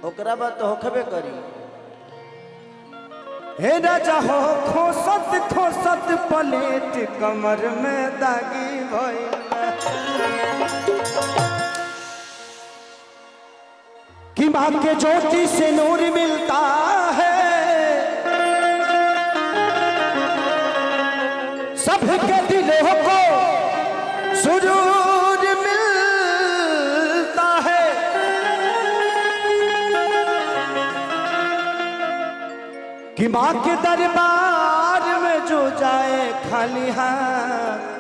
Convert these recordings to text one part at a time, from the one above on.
ओकरा बाद तो होखबे करी। हे राजा हो खोसत खोसत पलेट कमर में दागी भइल कि माँ के ज्योति से नूर मिलता है, सबके दिलों को सुरूर मिलता है। कि माँ के दरबार में जो जाए खाली हाथ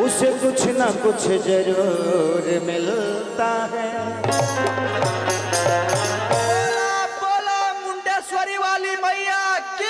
उसे कुछ ना कुछ जरूर मिलता है। बोला बोला मुंडेश्वरी वाली मैया की।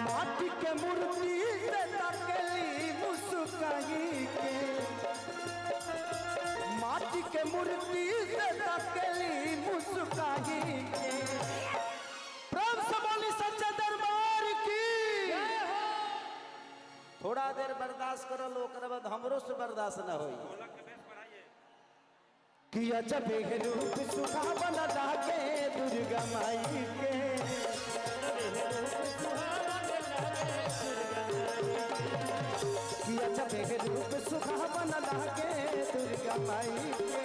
माटी के मूर्ति से तकली मुस्काई के, माटी के मूर्ति से तकली मुस्काई के। प्रेम से बोली सच्चे दरबार की। थोड़ा देर बर्दाश्त करो, ओकरा बाद हमरो से बर्दाश्त ना होई। कि अजब रूप सुहावन लागे दुर्गा माई के, कि अजब रूप सुहावन लागे दुर्गा माई के।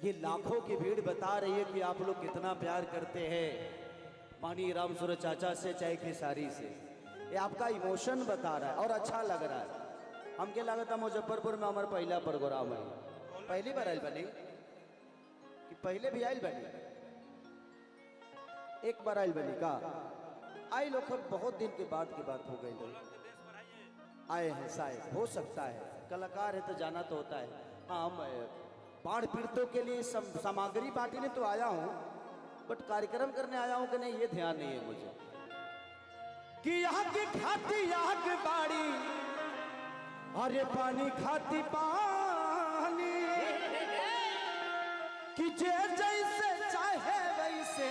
ये लाखों की भीड़ बता रही है कि आप लोग कितना प्यार करते हैं माननीय राम सूरज चाचा से चाहे खेसारी से। ये आपका इमोशन बता रहा है और अच्छा लग रहा है। हमके लगा था मुजफ्फरपुर में हमारा पहला प्रोग्राम है। पहली बार आयल बनी कि पहले भी आयल बनी? एक बार आयल बनी का आई लोग बहुत दिन के बाद की बात हो गई। लोग आए हैं शायद, हो सकता है कलाकार है तो जाना तो होता है। हाँ, हम बाढ़ पीड़ितों के लिए सामग्री बांटने तो आया हूँ, बट कार्यक्रम करने आया हूँ कि नहीं ये ध्यान नहीं है मुझे। कि यहाँ की खाती आग बाड़ी, अरे पानी खाती पानी, कि जे जैसे चाहे वैसे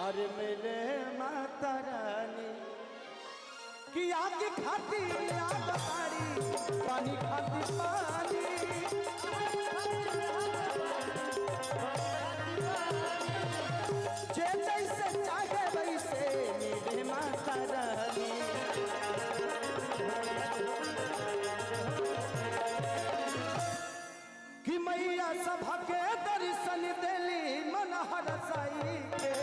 अरे मिले माता रानी। कि आग खाती आग बाड़ी, पानी खाती पानी, जे जैसे चाहे वैसे मिले माता रानी। कि मैया सभा के दर्शन देली मन हरसाई के,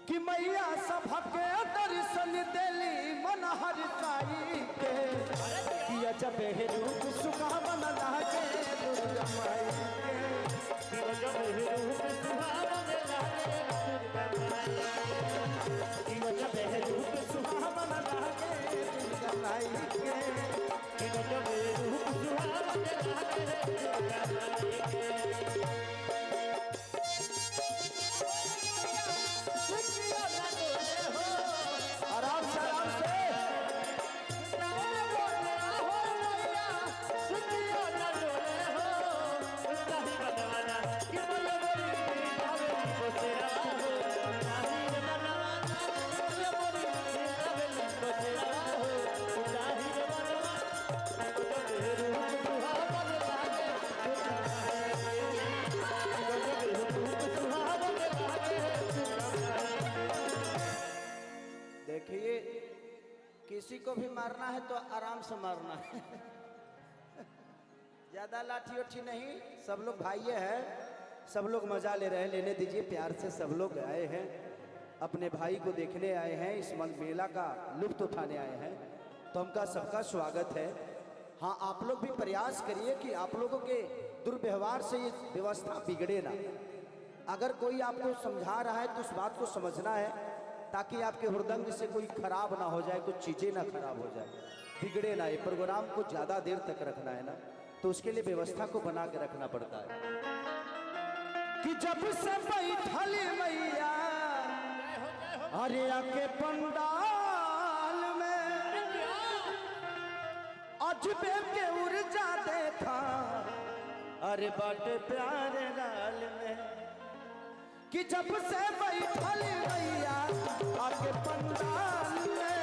कि मैया सभा के दर्शन देली मन हरसाई के। कि अजब रूप सुहावन लागे दुर्गा माई के, कि अजब रूप सुहावन लागे दुर्गा माई के, कि अजब रूप सुहावन लागे दुर्गा माई के, कि अजब रूप सुहावन लागे दुर्गा माई के। आराम से मारना है तो आराम से मारना है। ज्यादा लाठी उठी नहीं, सब लोग भाई हैं, सब लोग मजा ले रहे हैं, लेने दीजिए प्यार से। सब लोग आए हैं, अपने भाई को देखने आए हैं, इस मेला का लुत्फ उठाने आए हैं, तो हमका सबका स्वागत है। हाँ, आप लोग भी प्रयास करिए कि आप लोगों के दुर्व्यवहार से ये व्यवस्था बिगड़े ना। अगर कोई आपको समझा रहा है तो उस बात को समझना है, ताकि आपके हृदय से कोई खराब ना हो जाए, कुछ चीज़ें ना खराब हो जाए, बिगड़े ना। ये प्रोग्राम को ज़्यादा देर तक रखना है ना, तो उसके लिए व्यवस्था को बना के रखना पड़ता है। कि जब से बैठल मैया अरे आके पंडाल में, अजबे के ऊर्जा देखा अरे बाटे प्यारे लाल में। कि जब से बैठल मैया आके पंडाल में,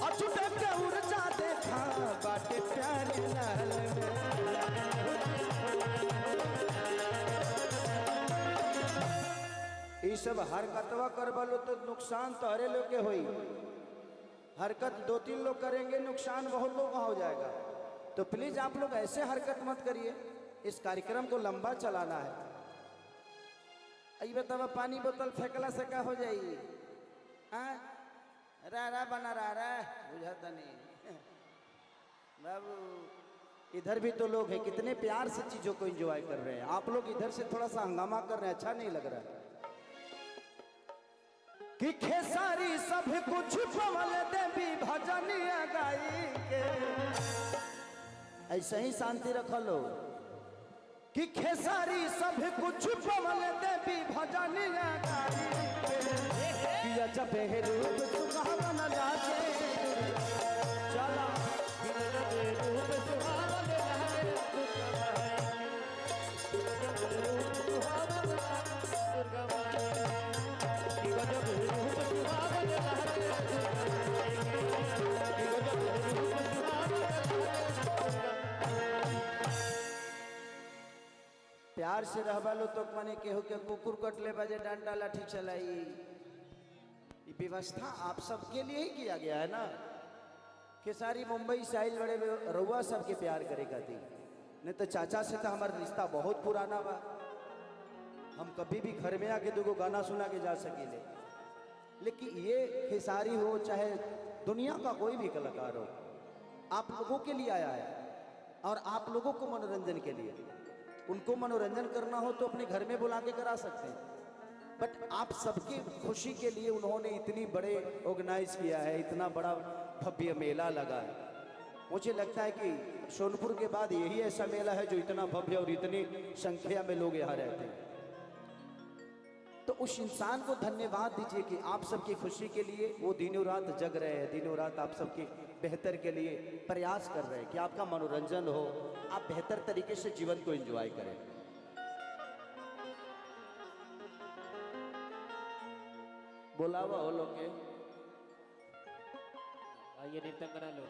अजबे के ऊर्जा देखा बाटे प्यारे लाल में। ये सब हरकतवा कर बोलो तो नुकसान तोहरे लोग के होई। हरकत 2-3 लोग करेंगे, नुकसान बहुत लोग का हो जाएगा। तो प्लीज आप लोग ऐसे हरकत मत करिए, इस कार्यक्रम को लंबा चलाना है। आई बतावा पानी बोतल फेंकला से का हो जाएगी? रा बना रहा बुझाता नहीं बाबू। इधर भी तो लोग हैं, कितने प्यार से चीजों को एंजॉय कर रहे हैं। आप लोग इधर से थोड़ा सा हंगामा कर रहे हैं, अच्छा नहीं लग रहा है। कि खेसारी सब कुछ पवल देवी भजनिया गाई के, ऐसे ही शांति रखो लो। कि खेसारी सब कुछ पवल देवी भजनिया गाई के, कि जब रूप सुहावन लागे चला रूप सुहावन लागे प्यार से रहबा लो तो मने केहू के कुकुर कटले बजे डंडा लाठी चलाई। ये व्यवस्था आप सबके लिए ही किया गया है ना। खेसारी मुंबई से आइल बड़े रउआ सबके प्यार करेगा थी, नहीं तो चाचा से तो हमारा रिश्ता बहुत पुराना बा। हम कभी भी घर में आके 2 गाना सुना के जा सकेले। लेकिन ये खेसारी हो चाहे दुनिया का कोई भी कलाकार हो, आप लोगों के लिए आया है और आप लोगों को मनोरंजन के लिए। उनको मनोरंजन करना हो तो अपने घर में बुला के करा सकते हैं, बट आप सबकी खुशी के लिए उन्होंने इतनी बड़े ऑर्गेनाइज किया है, इतना बड़ा भव्य मेला लगा है। मुझे लगता है कि सोनपुर के बाद यही ऐसा मेला है जो इतना भव्य और इतनी संख्या में लोग यहाँ रहते हैं। तो उस इंसान को धन्यवाद दीजिए कि आप सबकी खुशी के लिए वो दिनों रात जग रहे हैं, दिनों रात आप सबके बेहतर के लिए प्रयास कर रहे हैं कि आपका मनोरंजन हो, आप बेहतर तरीके से जीवन को एंजॉय करें। बोलावा हो लोग के आइए नृत्य करा लो।